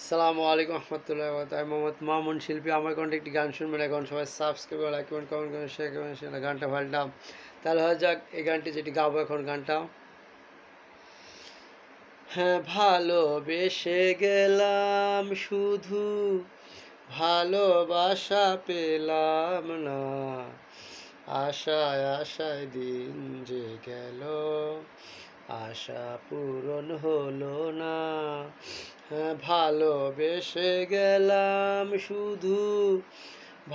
আসসালামু আলাইকুম রহমতুল্লাহ আমি মোহাম্মদ মামুন শিল্পী। আমার কোনটা একটি গান শুনবেন এখন সবাই সাবস্ক্রাইব লাইক কমেন্ট করেন শেয়ার করেন সেটা গানটা ভালটাম তাহলে হয়ে যাক এই গানটি যেটি গাবো এখন গানটা। হ্যাঁ, ভালোবেসে গেলাম শুধু ভালোবাসা পেলাম না, আশায় আশায় দিন যে গেল আশা পূরণ হলো না। হ্যাঁ, ভালোবেসে গেলাম শুধু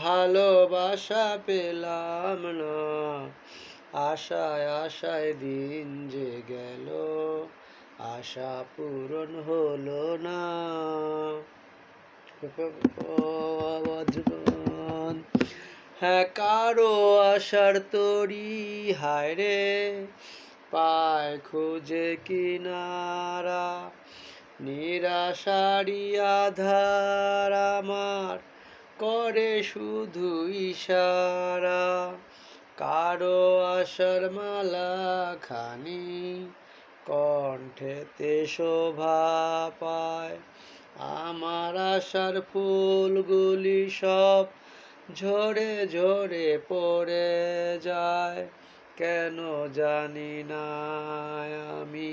ভালোবাসা পেলাম না, আশায় আশায় দিন যে গেল আশা পূরণ হলো না। হ্যাঁ, কারো আশার তরি হায় রে পায় খুঁজে কিনারা, নিরাশারি আধার আমার করে শুধু ইশারা। কারো আশার মালা খানি কণ্ঠেতে শোভা পায়, আমার আশার ফুলগুলি সব ঝরে ঝরে পড়ে যায়। কেন জানি না আমি,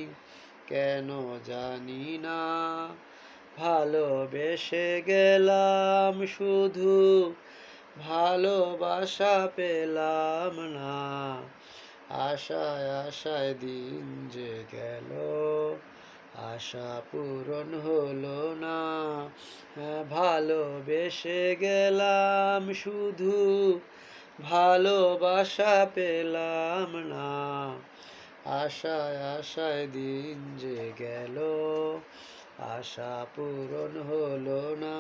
কেন জানি না, ভালোবেসে গেলাম শুধু ভালোবাসা পেলাম না, আশায় আশায় দিন যে গেল আশা পূরণ হলো না। হ্যাঁ, ভালোবেসে গেলাম শুধু ভালোবাসা পেলাম না, আশায় আশায় দিন যে গেল আশা পূরণ হলো না।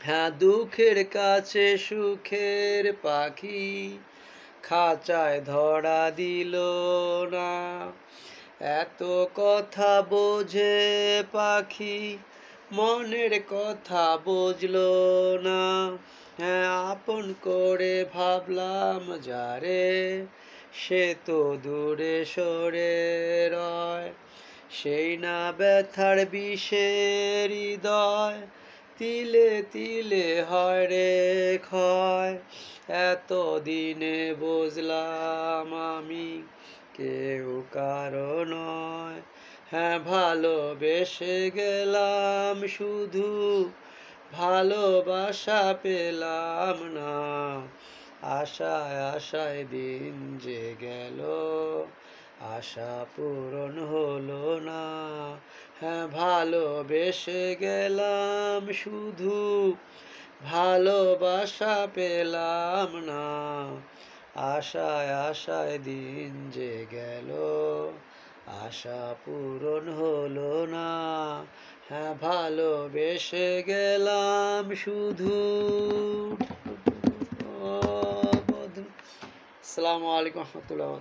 হ্যাঁ, দুঃখের কাছে সুখের পাখি খাঁচায় ধরা দিল না, এত কথা বোঝে পাখি মনের কথা বুঝলো না। হ্যাঁ, আপন করে ভাবলাম যারে সে তো দূরে সরে রয়, সেই না ব্যথার বিষের হৃদয় তিলে তিলে হয় রে ক্ষয়। এত দিনে বুঝলাম আমি কেউ কারো নয়। হ্যাঁ, ভালোবেসে গেলাম শুধু ভালোবাসা পেলাম না, আশায় আশায় দিন যে গেল আশা পূরণ হলো না। হ্যাঁ, ভালোবেসে গেলাম শুধু ভালোবাসা পেলাম না, আশায় আশায় দিন যে গেল আশা পূরণ হলো না। হ্যাঁ, ভালোবেসে গেলাম শুধু। আসসালামু আলাইকুম রহমতুল্লাহ।